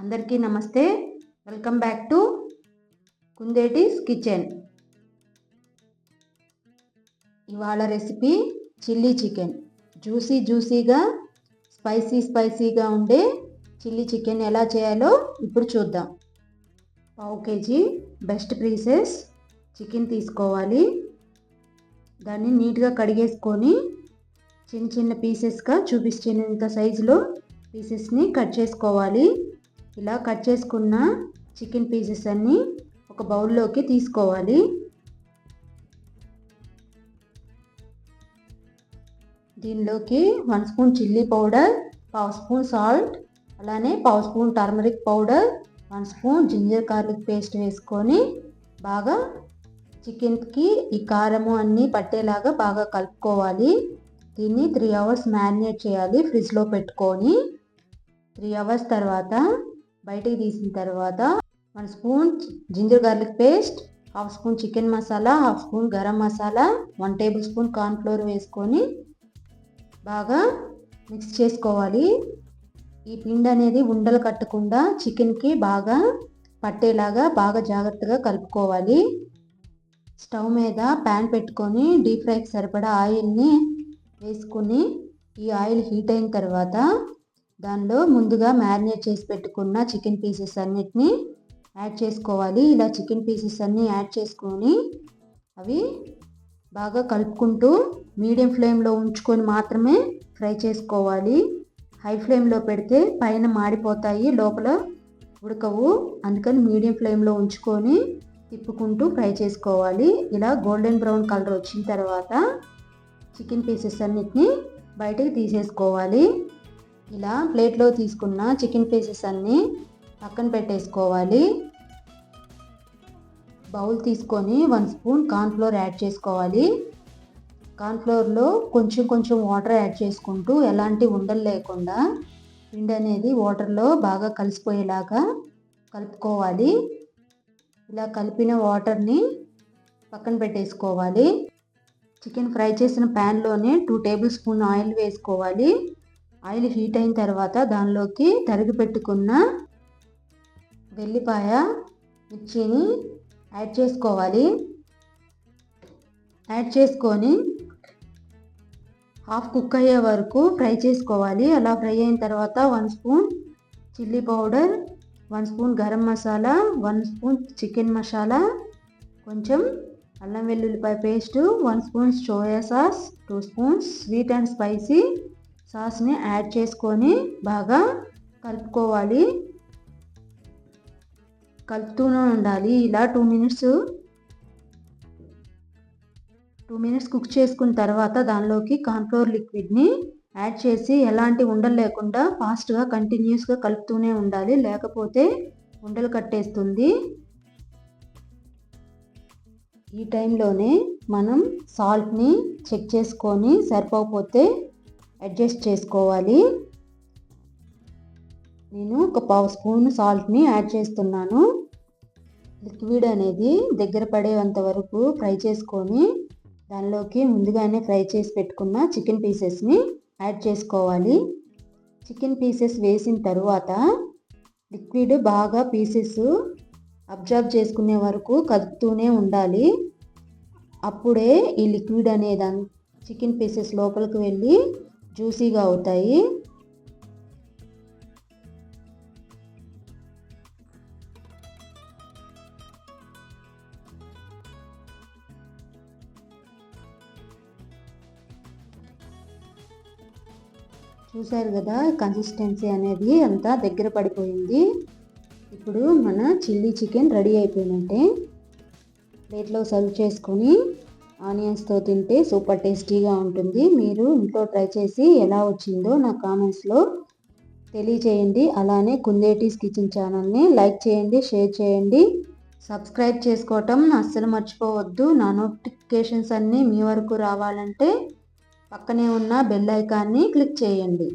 అందరికీ నమస్తే. Welcome back to Kundeti's kitchen. ఇవాళ రెసిపీ చిల్లీ చికెన్. జ్యూసీగా స్పైసీగా ఉండే చిల్లీ చికెన్ ఎలా చేయాలో ఇప్పుడు చూద్దాం. 1/2 kg బెస్ట్ పీసెస్ చికెన్ తీసుకోవాలి. దాన్ని నీట్గా కడిగేసుకొని చిన్న పీసెస్గా చూపించినంత సైజులో పీసెస్ని కట్ చేసుకోవాలి. ఇలా కట్ చేసుకున్న చికెన్ పీసెస్ అన్నీ ఒక బౌల్లోకి తీసుకోవాలి. దీనిలోకి 1 spoon chilli powder, 1/2 spoon salt, అలానే 1/2 spoon turmeric powder, 1 spoon ginger garlic paste వేసుకొని బాగా చికెన్కి ఈ కారము అన్నీ పట్టేలాగా బాగా కలుపుకోవాలి. దీన్ని 3 అవర్స్ మ్యారినేట్ చేయాలి ఫ్రిడ్జ్లో పెట్టుకొని. 3 అవర్స్ తర్వాత బయటికి తీసిన తర్వాత 1 spoon ginger garlic paste, 1/2 spoon chicken masala, 1/2 spoon garam masala, 1 tablespoon cornflour వేసుకొని బాగా మిక్స్ చేసుకోవాలి. ఈ పిండి అనేది ఉండలు కట్టకుండా చికెన్కి బాగా పట్టేలాగా బాగా జాగ్రత్తగా కలుపుకోవాలి. స్టవ్ మీద ప్యాన్ పెట్టుకొని డీప్ ఫ్రైకి సరిపడా ఆయిల్ని వేసుకుని ఈ ఆయిల్ హీట్ అయిన తర్వాత దానిలో ముందుగా మ్యారినేట్ చేసి పెట్టుకున్న చికెన్ పీసెస్ అన్నిటిని యాడ్ చేసుకోవాలి. ఇలా చికెన్ పీసెస్ అన్నీ యాడ్ చేసుకొని అవి బాగా కలుపుకుంటూ మీడియం ఫ్లేమ్లో ఉంచుకొని మాత్రమే ఫ్రై చేసుకోవాలి. హై ఫ్లేమ్లో పెడితే పైన మాడిపోతాయి, లోపల ఉడకవు. అందుకని మీడియం ఫ్లేమ్లో ఉంచుకొని తిప్పుకుంటూ ఫ్రై చేసుకోవాలి. ఇలా గోల్డెన్ బ్రౌన్ కలర్ వచ్చిన తర్వాత చికెన్ పీసెస్ అన్నిటిని బయటకు తీసేసుకోవాలి. ఇలా ప్లేట్లో తీసుకున్న చికెన్ పీసెస్ అన్నీ పక్కన పెట్టేసుకోవాలి. బౌల్ తీసుకొని 1 స్పూన్ కార్న్ఫ్లోర్ యాడ్ చేసుకోవాలి. కార్న్ఫ్లోర్లో కొంచెం వాటర్ యాడ్ చేసుకుంటూ ఎలాంటి ఉండలు లేకుండా పిండి అనేది వాటర్లో బాగా కలిసిపోయేలాగా కలుపుకోవాలి. ఇలా కలిపిన వాటర్ని పక్కన పెట్టేసుకోవాలి. చికెన్ ఫ్రై చేసిన ప్యాన్లోనే 2 టేబుల్ స్పూన్ ఆయిల్ వేసుకోవాలి. ఆయిల్ హీట్ అయిన తర్వాత దానిలోకి తరిగి పెట్టుకున్న వెల్లిపాయ, మిర్చిని యాడ్ చేసుకోవాలి. యాడ్ చేసుకొని హాఫ్ కుక్ అయ్యే వరకు ఫ్రై చేసుకోవాలి. అలా ఫ్రై అయిన తర్వాత 1 spoon chilli powder, 1 spoon garam masala, 1 spoon chicken masala, కొంచెం అల్లం వెల్లుల్లిపాయ paste, 1 spoon soya sauce, 2 spoons sweet and spicy సాస్ని యాడ్ చేసుకొని బాగా కలుపుకోవాలి. కలుపుతూనే ఉండాలి. ఇలా 2 మినిట్స్ కుక్ చేసుకున్న తర్వాత దానిలోకి కార్న్ఫ్లోర్ లిక్విడ్ని యాడ్ చేసి ఎలాంటి ఉండలు లేకుండా ఫాస్ట్గా కంటిన్యూస్గా కలుపుతూనే ఉండాలి, లేకపోతే ఉండలు కట్టేస్తుంది. ఈ టైంలోనే మనం సాల్ట్ని చెక్ చేసుకొని సరిపోకపోతే అడ్జస్ట్ చేసుకోవాలి. నేను ఒక 1/2 స్పూన్ సాల్ట్ని యాడ్ చేస్తున్నాను. లిక్విడ్ అనేది దగ్గర పడేంత వరకు ఫ్రై చేసుకొని దానిలోకి ముందుగానే ఫ్రై చేసి పెట్టుకున్న చికెన్ పీసెస్ని యాడ్ చేసుకోవాలి. చికెన్ పీసెస్ వేసిన తర్వాత లిక్విడ్ బాగా పీసెస్ అబ్జర్వ్ చేసుకునే వరకు కలుపుతూనే ఉండాలి. అప్పుడే ఈ లిక్విడ్ అనేది చికెన్ పీసెస్ లోపలికి వెళ్ళి జ్యూసీగా అవుతాయి. చూసారు కదా, కన్సిస్టెన్సీ అనేది అంతా దగ్గర పడిపోయింది. ఇప్పుడు మన చిల్లీ చికెన్ రెడీ అయిపోయినట్టే. ప్లేట్లో సర్వ్ చేసుకొని ఆనియన్స్తో తింటే సూపర్ టేస్టీగా ఉంటుంది. మీరు ఇంట్లో ట్రై చేసి ఎలా వచ్చిందో నా కామెంట్స్లో తెలియచేయండి. అలానే కుందేటీస్ కిచెన్ ఛానల్ని లైక్ చేయండి, షేర్ చేయండి, సబ్స్క్రైబ్ చేసుకోవటం అస్సలు మర్చిపోవద్దు. నా నోటిఫికేషన్స్ అన్నీ మీ వరకు రావాలంటే పక్కనే ఉన్న బెల్ ఐకాన్ని క్లిక్ చేయండి.